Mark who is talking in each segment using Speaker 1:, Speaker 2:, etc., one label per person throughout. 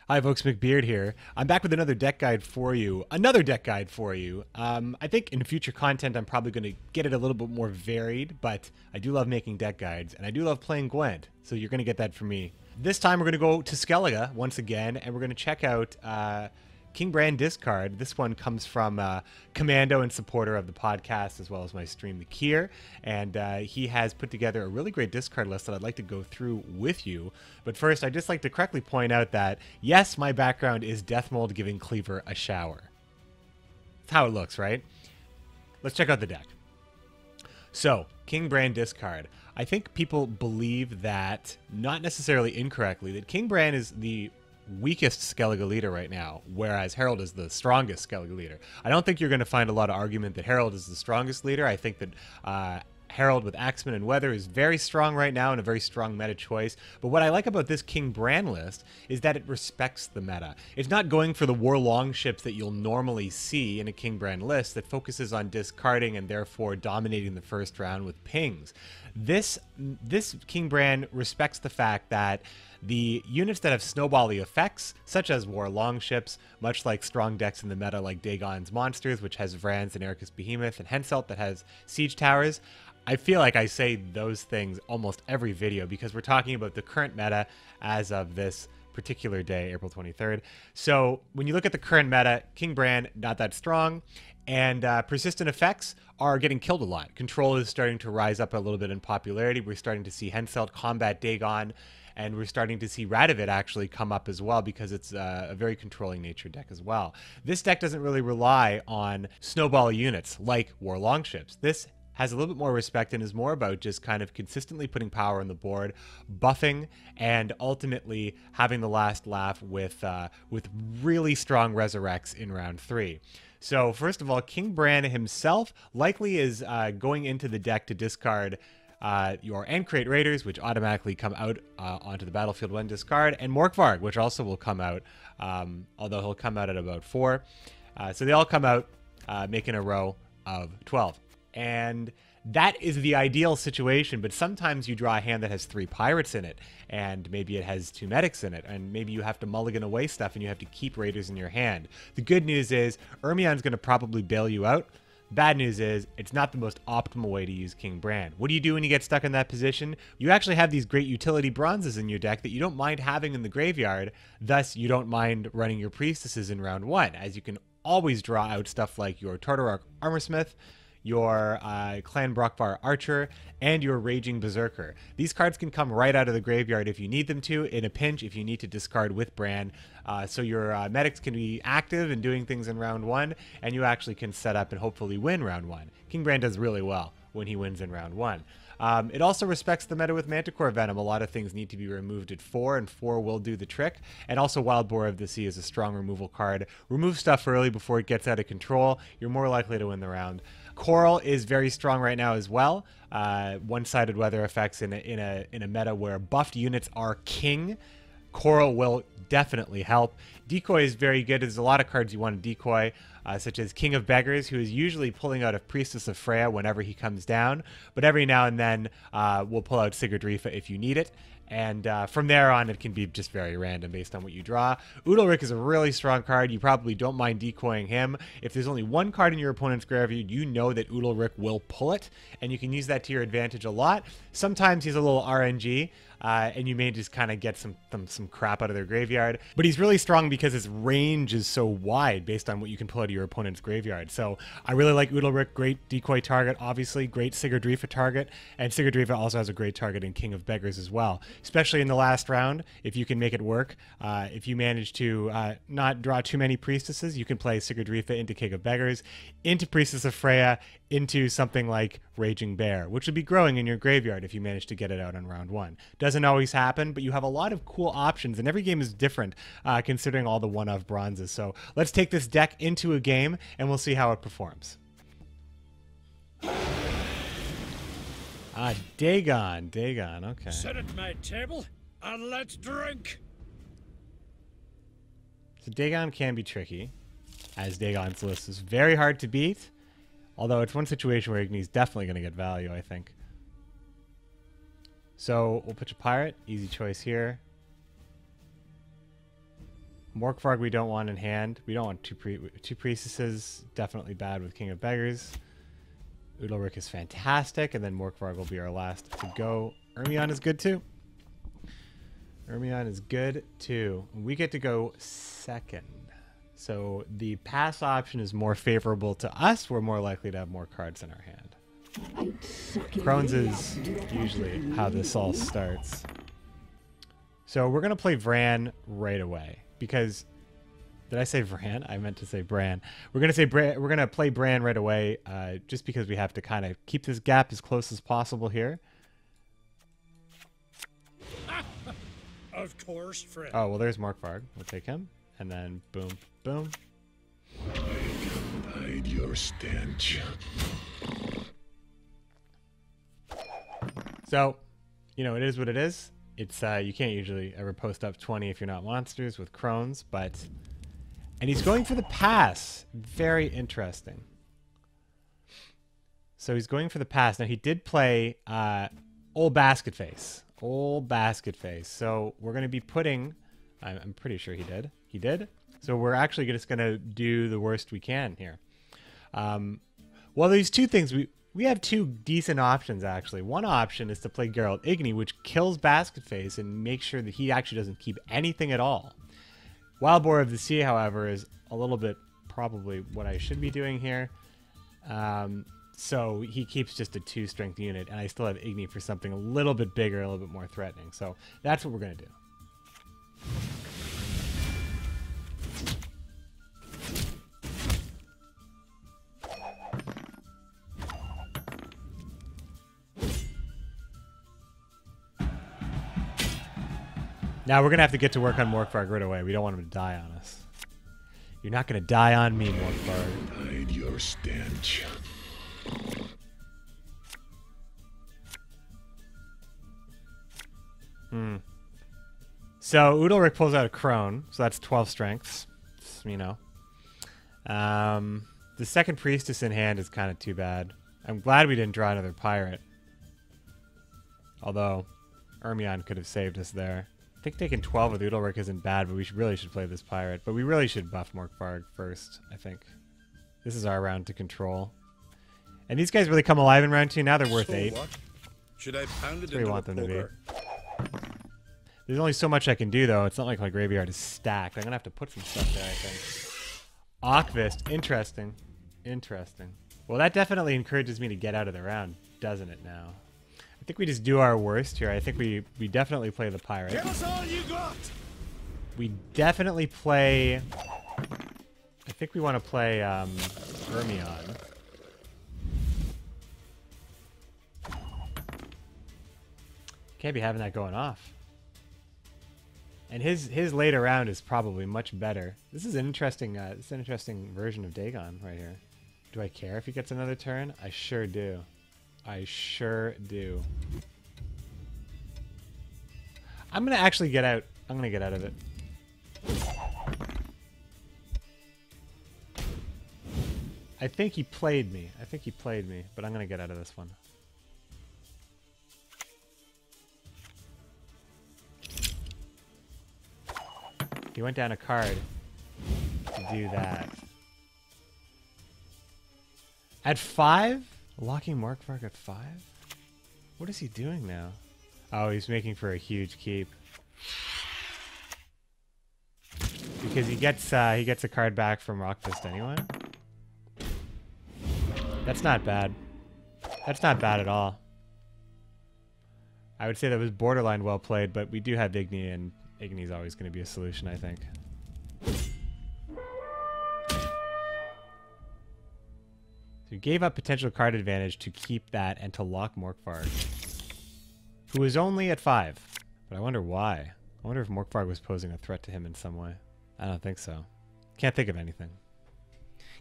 Speaker 1: Hi, folks. McBeard here. I'm back with another deck guide for you. I think in future content, I'm probably going to get it a little bit more varied, but I do love making deck guides, and I do love playing Gwent, so you're going to get that from me. This time, we're going to go to Skellige once again, and we're going to check out King Bran discard. This one comes from Commando and supporter of the podcast, as well as my stream, The Kier. And he has put together a really great discard list that I'd like to go through with you. But first, I'd just like to correctly point out that, yes, my background is Deathmold giving Cleaver a shower. That's how it looks, right? Let's check out the deck. So, King Bran discard. I think people believe that, not necessarily incorrectly, that King Bran is the weakest Skellige leader right now, whereas Herald is the strongest Skellige leader. I don't think you're going to find a lot of argument that Herald is the strongest leader. I think that Herald with Axeman and Weather is very strong right now and a very strong meta choice. But what I like about this King Bran list is that it respects the meta. It's not going for the war longships that you'll normally see in a King Bran list that focuses on discarding and therefore dominating the first round with pings. This King Bran respects the fact that the units that have snowbally effects, such as war longships, much like strong decks in the meta like Dagon's Monsters, which has Vrans and Ericus Behemoth, and Henselt that has siege towers. I feel like I say those things almost every video because we're talking about the current meta as of this particular day, April 23rd. So when you look at the current meta, King Bran, not that strong, and persistent effects are getting killed a lot. Control is starting to rise up a little bit in popularity. We're starting to see Henselt combat Dagon, and we're starting to see Radovid actually come up as well because it's a very controlling nature deck as well. This deck doesn't really rely on snowball units like war longships. This has a little bit more respect and is more about just kind of consistently putting power on the board, buffing, and ultimately having the last laugh with really strong resurrects in round 3. So first of all, King Bran himself likely is going into the deck to discard your Ancrate Raiders, which automatically come out onto the battlefield when discard, and Morkvarg, which also will come out, although he'll come out at about 4. So they all come out, making a row of 12. And that is the ideal situation, but sometimes you draw a hand that has 3 pirates in it, and maybe it has 2 medics in it, and maybe you have to mulligan away stuff and you have to keep raiders in your hand. The good news is Ermion's going to probably bail you out. Bad news is it's not the most optimal way to use King Bran. What do you do when you get stuck in that position? You actually have these great utility bronzes in your deck that you don't mind having in the graveyard, thus you don't mind running your priestesses in round 1, as you can always draw out stuff like your Tartarok Armorsmith, your Clan Brockvar Archer, and your Raging Berserker. These cards can come right out of the graveyard if you need them to, in a pinch if you need to discard with Bran. So your medics can be active and doing things in round 1, and you actually can set up and hopefully win round 1. King Bran does really well when he wins in round 1. It also respects the meta with Manticore Venom. A lot of things need to be removed at 4, and 4 will do the trick. And also Wild Boar of the Sea is a strong removal card. Remove stuff early before it gets out of control. You're more likely to win the round. Coral is very strong right now as well. One-sided weather effects in a meta where buffed units are king. Coral will definitely help. Decoy is very good. There's a lot of cards you want to decoy, such as King of Beggars, who is usually pulling out a Priestess of Freya whenever he comes down, but every now and then we'll pull out Sigurd Rifa if you need it. And from there on, it can be just very random based on what you draw. Udalryk is a really strong card. You probably don't mind decoying him. If there's only one card in your opponent's graveyard, you know that Udalryk will pull it, and you can use that to your advantage a lot. Sometimes he's a little RNG, and you may just kind of get some crap out of their graveyard. But he's really strong because his range is so wide based on what you can pull out of your opponent's graveyard. So I really like Udalryk. Great decoy target, obviously. Great Sigurd Rifa target. And Sigurd Rifa also has a great target in King of Beggars as well, especially in the last round, if you can make it work. If you manage to not draw too many priestesses, you can play Sigurd Rifa into King of Beggars, into Priestess of Freya, into something like Raging Bear, which would be growing in your graveyard if you manage to get it out on round 1. Doesn't always happen, but you have a lot of cool options, and every game is different considering all the one-of bronzes. So let's take this deck into a game, and we'll see how it performs. Dagon, okay.
Speaker 2: Sit at my table, and let's drink.
Speaker 1: So Dagon can be tricky, as Dagon's list is very hard to beat. Although it's one situation where Igni's definitely going to get value, I think. So we'll pitch a pirate. Easy choice here. Morkvarg we don't want in hand. We don't want two priestesses. Definitely bad with King of Beggars. Udalric is fantastic, and then Morkvarg will be our last to go. Ermion is good too. Ermion is good too. We get to go second. So the pass option is more favorable to us. We're more likely to have more cards in our hand. Crohn's is usually how this all starts. So we're going to play Bran right away because... Did I say Bran? I meant to say Bran. We're going to say Bran. We're going to play Bran right away just because we have to kind of keep this gap as close as possible here.
Speaker 2: Of course, friend.
Speaker 1: Oh, well, there's Morkvarg. We'll take him. And then boom, boom.
Speaker 3: I can hide your stench.
Speaker 1: So, you know, it is what it is. It's you can't usually ever post up 20 if you're not monsters with Crohn's, but... And he's going for the pass. Very interesting. So he's going for the pass. Now, he did play Old Basket Face. Old Basket Face. So we're going to be putting... I'm pretty sure he did. He did. So we're actually just going to do the worst we can here. Well, there's two things. We have two decent options, actually. One option is to play Geralt Igni, which kills Basket Face and makes sure that he actually doesn't keep anything at all. Wild Boar of the Sea, however, is a little bit probably what I should be doing here. So he keeps just a 2-strength unit, and I still have Igni for something a little bit bigger, a little bit more threatening. So that's what we're going to do. Now we're going to have to get to work on Morkvarg right away. We don't want him to die on us. You're not going to die on me, Morkvarg.
Speaker 3: Hide your stench.
Speaker 1: So Udalric pulls out a Crone, so that's 12 strengths. You know. The second Priestess in hand is kind of too bad. I'm glad we didn't draw another Pirate. Although, Ermion could have saved us there. I think taking 12 with Udalric isn't bad, but we really should play this Pirate. But we really should buff Morkvarg first, I think. This is our round to control. And these guys really come alive in round 2. Now they're worth 8.
Speaker 2: What? Should I pound it
Speaker 1: That's where you
Speaker 2: into
Speaker 1: want
Speaker 2: the
Speaker 1: them to be.
Speaker 2: poker?
Speaker 1: There's only so much I can do, though. It's not like my graveyard is stacked. I'm going to have to put some stuff there, I think. Arkvist. Interesting. Interesting. Well, that definitely encourages me to get out of the round, doesn't it now? I think we just do our worst here. I think we definitely play the Pirate.
Speaker 2: Give us all you got!
Speaker 1: We definitely play... I think we want to play Ermion. Can't be having that going off. And his later round is probably much better. This is an interesting version of Dagon right here. Do I care if he gets another turn? I sure do. I sure do. I'm gonna actually get out. I'm gonna get out of it. I think he played me. I think he played me, but I'm gonna get out of this one. He went down a card to do that. At 5? Locking Morkvarg at 5? What is he doing now? Oh, he's making for a huge keep. Because he gets a card back from Rockfist anyway. That's not bad. That's not bad at all. I would say that was borderline well played, but we do have Igni, and Igni's always going to be a solution, I think. So he gave up potential card advantage to keep that and to lock Morkvarg, who is only at 5. But I wonder why. I wonder if Morkvarg was posing a threat to him in some way. I don't think so. Can't think of anything.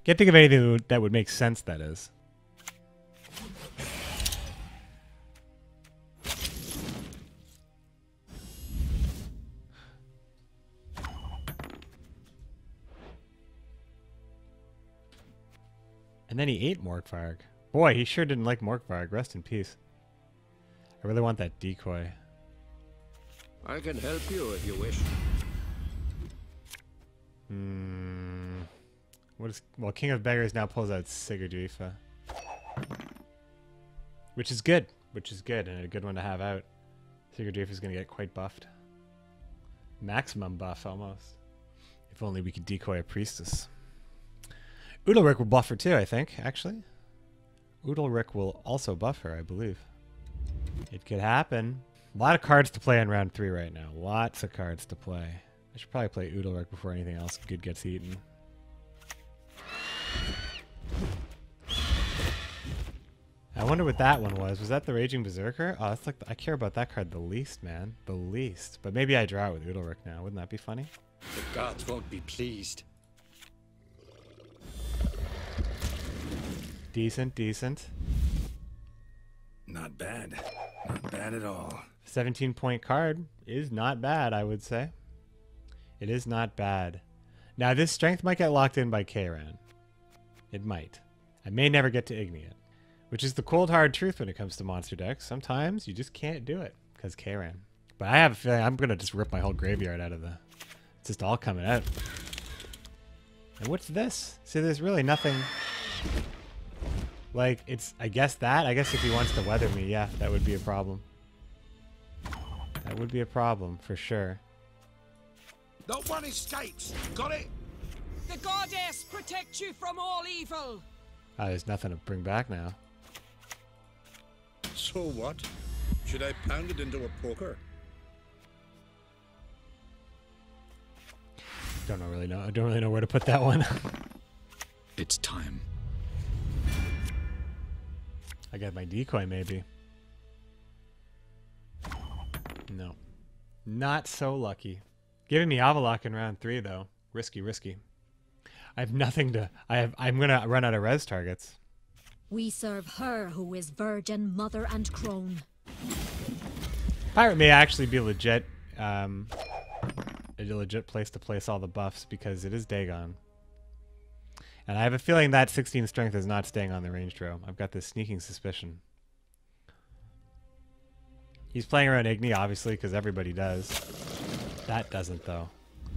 Speaker 1: Can't think of anything that would make sense, that is. And then he ate Morkvarg. Boy, he sure didn't like Morkvarg. Rest in peace. I really want that decoy.
Speaker 4: I can help you if you wish.
Speaker 1: What is... Well, King of Beggars now pulls out Sigurdrifa. Which is good. Which is good, and a good one to have out. Sigurdrifa is going to get quite buffed. Maximum buff, almost. If only we could decoy a priestess. Udalric will buff her too, I think, actually. Udalric will also buff her, I believe. It could happen. A lot of cards to play in round 3 right now. Lots of cards to play. I should probably play Udalric before anything else good gets eaten. I wonder what that one was. Was that the Raging Berserker? Oh, that's like I care about that card the least, man. The least. But maybe I draw it with Udalric now. Wouldn't that be funny?
Speaker 4: The gods won't be pleased.
Speaker 1: Decent, decent.
Speaker 4: Not bad. Not bad at all.
Speaker 1: 17-point card is not bad, I would say. It is not bad. Now, this strength might get locked in by Kayran. It might. I may never get to Igni it. Which is the cold hard truth when it comes to monster decks. Sometimes you just can't do it because Kayran. But I have a feeling I'm going to just rip my whole graveyard out of the... It's just all coming out. And what's this? See, there's really nothing... Like, it's... I guess if he wants to weather me, yeah, that would be a problem. That would be a problem, for sure.
Speaker 2: No one escapes. Got it?
Speaker 5: The goddess protect you from all evil.
Speaker 1: Ah, there's nothing to bring back now.
Speaker 2: So what? Should I pound it into a poker?
Speaker 1: Don't really know. I don't really know where to put that one.
Speaker 4: It's time.
Speaker 1: I got my decoy, maybe. No. Not so lucky. Giving me Avalok in round 3, though. Risky, risky. I have nothing to... I'm going to run out of res targets.
Speaker 6: We serve her who is virgin, mother, and crone.
Speaker 1: Pirate may actually be legit... a legit place to place all the buffs because it is Dagon. And I have a feeling that 16 strength is not staying on the range row. I've got this sneaking suspicion. He's playing around Igni, obviously, because everybody does. That doesn't, though.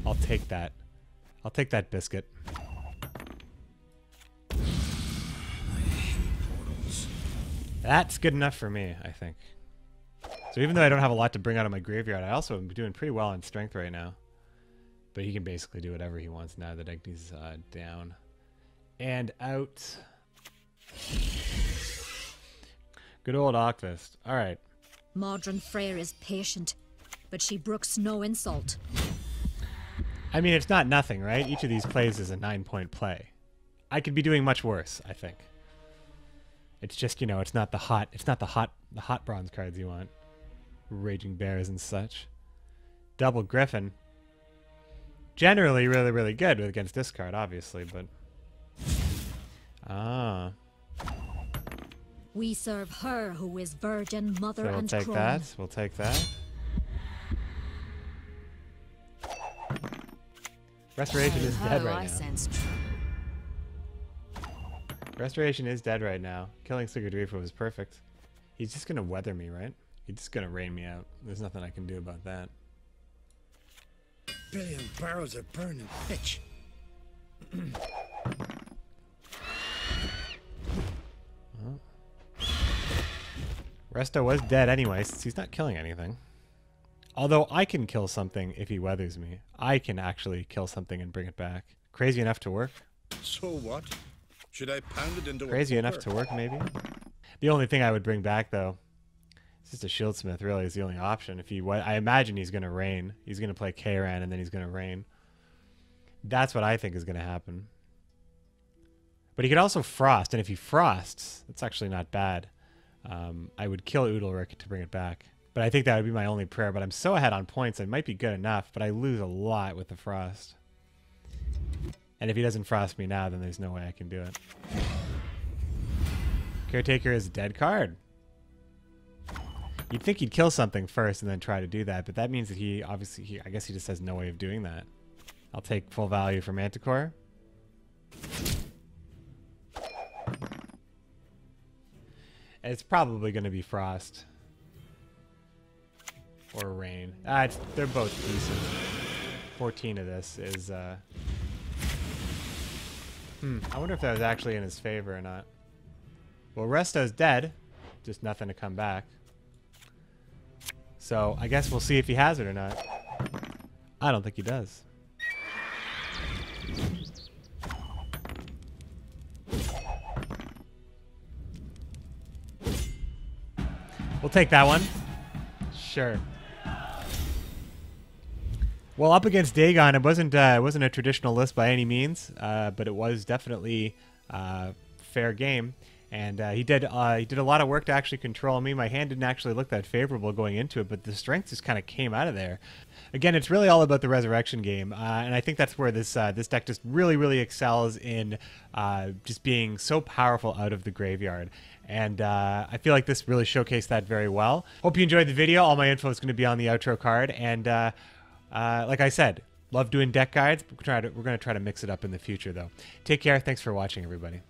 Speaker 1: I'll take that. I'll take that biscuit. That's good enough for me, I think. So even though I don't have a lot to bring out of my graveyard, I also am doing pretty well in strength right now. But he can basically do whatever he wants now that Igni's down. And out. Good old Octvist. Alright.
Speaker 6: Modron Freyr is patient, but she brooks no insult.
Speaker 1: I mean, it's not nothing, right? Each of these plays is a 9-point play. I could be doing much worse, I think. It's just, you know, it's not the hot bronze cards you want. Raging Bears and such. Double Griffin. Generally really, really good against this card, obviously, but... Ah.
Speaker 6: We serve her who is virgin, mother,
Speaker 1: So we'll
Speaker 6: and
Speaker 1: take
Speaker 6: crone.
Speaker 1: that. We'll take that. Restoration is dead right now. Restoration is dead right now. Killing Sigurdrifa was perfect. He's just gonna weather me, right? He's just gonna rain me out. There's nothing I can do about that.
Speaker 2: Billion barrels of burning pitch.
Speaker 1: Resto was dead anyway, since he's not killing anything. Although I can kill something if he weathers me. I can actually kill something and bring it back. Crazy enough to work.
Speaker 2: So what? Should I pound it into
Speaker 1: Crazy
Speaker 2: a
Speaker 1: enough to work, maybe. The only thing I would bring back, though, is just a Shieldsmith, really, is the only option. If he, I imagine he's going to rain. He's going to play Kayran, and then he's going to rain. That's what I think is going to happen. But he could also Frost, and if he Frosts, that's actually not bad. I would kill Udalric to bring it back. But I think that would be my only prayer. But I'm so ahead on points, it might be good enough, but I lose a lot with the Frost. And if he doesn't Frost me now, then there's no way I can do it. Caretaker is a dead card. You'd think he'd kill something first and then try to do that, but that means that he, obviously, I guess he just has no way of doing that. I'll take full value for Manticore. It's probably going to be Frost. Or Rain. They're both decent. 14 of this is I wonder if that was actually in his favor or not. Well, Resto's dead. Just nothing to come back. So I guess we'll see if he has it or not. I don't think he does. We'll take that one. Sure. Well, up against Dagon, it wasn't a traditional list by any means, but it was definitely fair game. And he did a lot of work to actually control me. My hand didn't actually look that favorable going into it, but the strength just kind of came out of there. Again, it's really all about the resurrection game, and I think that's where this deck just really excels in just being so powerful out of the graveyard. And I feel like this really showcased that very well. Hope you enjoyed the video. All my info is going to be on the outro card, and like I said, love doing deck guides. We're going to try to mix it up in the future, though. Take care. Thanks for watching, everybody.